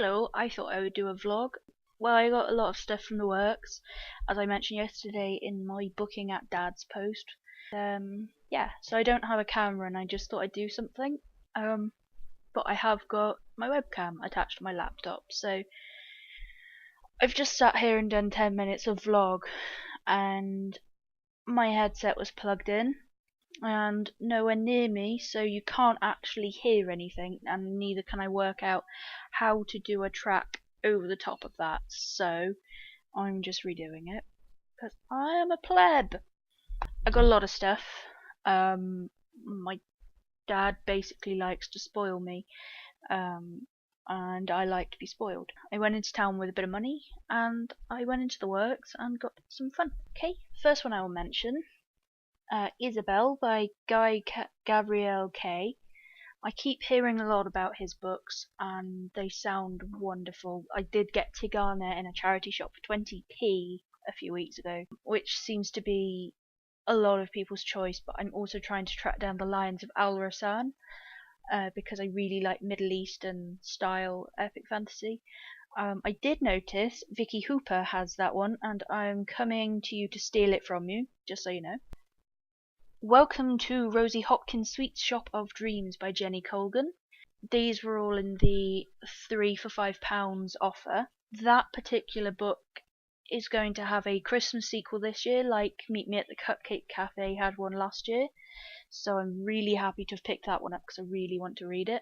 Hello, I thought I would do a vlog. Well, I got a lot of stuff from the works, as I mentioned yesterday in my booking at Dad's post. Yeah, so I don't have a camera and I just thought I'd do something. But I have got my webcam attached to my laptop, so I've just sat here and done 10 minutes of vlog, and my headset was plugged in and nowhere near me, so you can't actually hear anything, and neither can I work out how to do a track over the top of that, so I'm just redoing it because I am a pleb. I got a lot of stuff. My dad basically likes to spoil me, um, and I like to be spoiled. I went into town with a bit of money, and I went into the works and got some fun. Okay, first one I will mention, Isabel by Gabriel Kay. I keep hearing a lot about his books and they sound wonderful. I did get Tigana in a charity shop for 20p a few weeks ago, which seems to be a lot of people's choice, but I'm also trying to track down the Lions of Al Rasan because I really like Middle Eastern style epic fantasy. I did notice Vicky Hooper has that one, and I'm coming to you to steal it from you, just so you know. Welcome to Rosie Hopkins' Sweet Shop of Dreams by Jenny Colgan. These were all in the 3 for £5 offer. That particular book is going to have a Christmas sequel this year, like Meet Me at the Cupcake Cafe had one last year. So I'm really happy to have picked that one up because I really want to read it.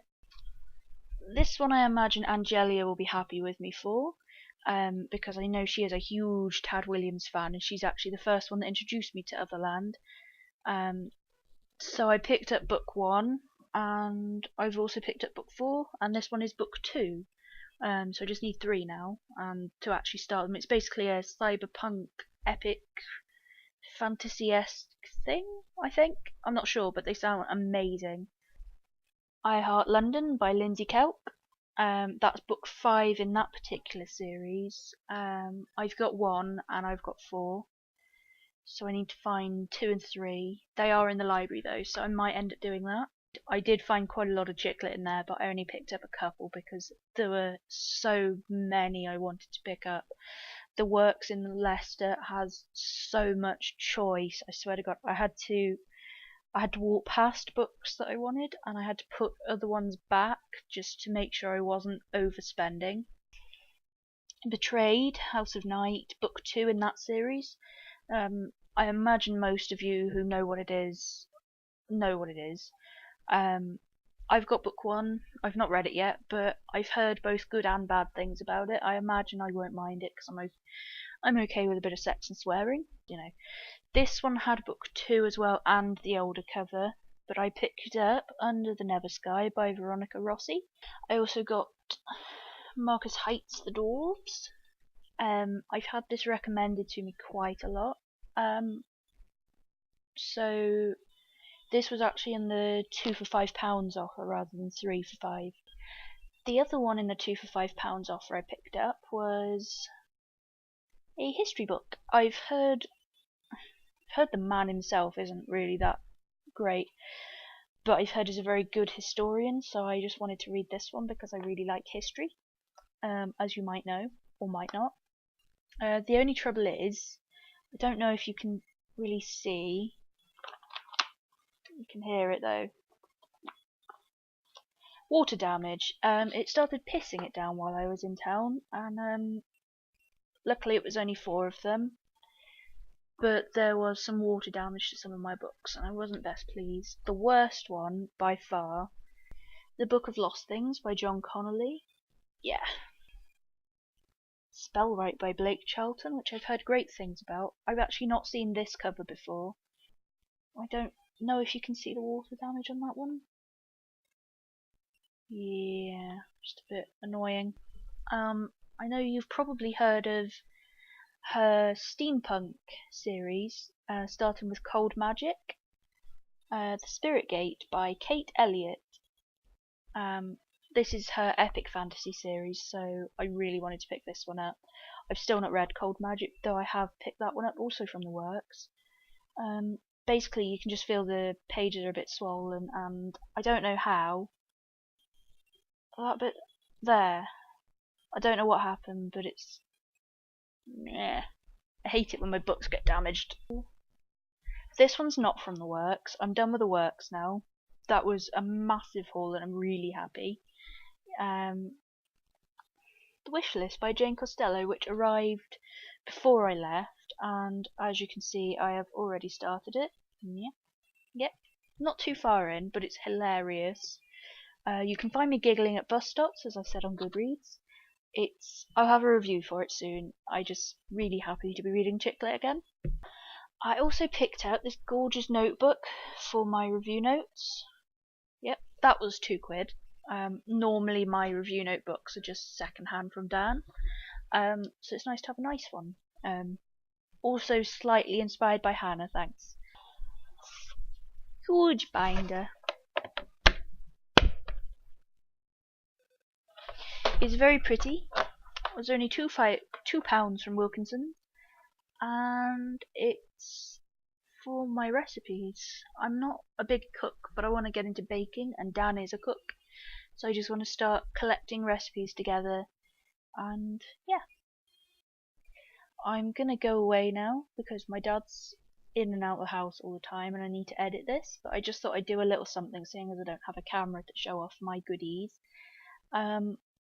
This one I imagine Angelia will be happy with me for, because I know she is a huge Tad Williams fan and she's actually the first one that introduced me to Otherland. So I picked up book 1 and I've also picked up book 4, and this one is book 2. So I just need 3 now to actually start them. It's basically a cyberpunk epic fantasy-esque thing, I think. I'm not sure, but they sound amazing. I Heart London by Lindsay Kelk. That's book 5 in that particular series. I've got 1 and I've got 4. So I need to find 2 and 3. They are in the library though, so I might end up doing that. I did find quite a lot of chick lit in there, but I only picked up a couple because there were so many I wanted to pick up. The works in Leicester has so much choice. I swear to God, I had to walk past books that I wanted, and I had to put other ones back just to make sure I wasn't overspending. Betrayed, House of Night, book 2 in that series. I imagine most of you who know what it is know what it is. I've got book 1. I've not read it yet, but I've heard both good and bad things about it. I imagine I won't mind it because I'm okay with a bit of sex and swearing, you know. This one had book 2 as well and the older cover, but I picked it up Under the Never Sky by Veronica Rossi. I also got Marcus Heights The Dwarves. I've had this recommended to me quite a lot. So this was actually in the 2 for £5 offer rather than 3 for 5. The other one in the 2 for £5 offer I picked up was a history book. I've heard the man himself isn't really that great, but I've heard he's a very good historian, so I just wanted to read this one because I really like history, as you might know or might not. The only trouble is, I don't know if you can really see. You can hear it though. Water damage. It started pissing it down while I was in town, and luckily it was only 4 of them. But there was some water damage to some of my books, and I wasn't best pleased. The worst one, by far, The Book of Lost Things by John Connolly. Yeah. Spellwright by Blake Charlton, which I've heard great things about. I've actually not seen this cover before. I don't know if you can see the water damage on that one. Yeah, just a bit annoying. I know you've probably heard of her steampunk series, starting with Cold Magic. The Spirit Gate by Kate Elliott. This is her epic fantasy series, so I really wanted to pick this one up. I've still not read Cold Magic, though I have picked that one up also from the works. Basically, you can just feel the pages are a bit swollen, and I don't know how. That bit there. I don't know what happened, but it's... yeah. I hate it when my books get damaged. This one's not from the works. I'm done with the works now. That was a massive haul and I'm really happy. The Wish List by Jane Costello, which arrived before I left, and as you can see I have already started it. Yep, not too far in, but it's hilarious. You can find me giggling at bus stops, as I said on Goodreads. I'll have a review for it soon. I'm just really happy to be reading chick lit again. I also picked out this gorgeous notebook for my review notes. Yep, that was £2. Normally my review notebooks are just second hand from Dan, so it's nice to have a nice one. Also slightly inspired by Hannah, thanks. Huge binder. It's very pretty. It was only £2 from Wilkinson, and it's for my recipes. I'm not a big cook, but I want to get into baking, and Dan is a cook, so I just want to start collecting recipes together. And yeah, I'm gonna go away now because my dad's in and out of the house all the time and I need to edit this, but I just thought I'd do a little something seeing as I don't have a camera to show off my goodies.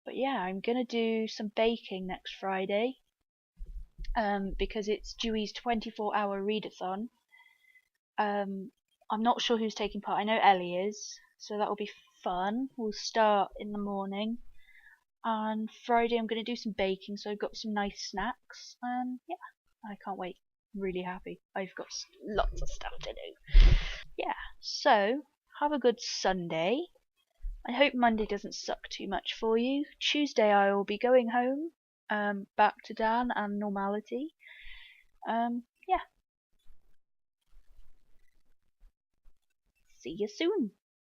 But yeah, I'm gonna do some baking next Friday, because it's Dewey's 24-hour readathon. I'm not sure who's taking part. I know Ellie is, so that'll be fun. We'll start in the morning, and Friday I'm going to do some baking, so I've got some nice snacks, and yeah, I can't wait. I'm really happy. I've got lots of stuff to do. Yeah, so have a good Sunday. I hope Monday doesn't suck too much for you. Tuesday I will be going home, back to Dan and normality. Yeah. See you soon.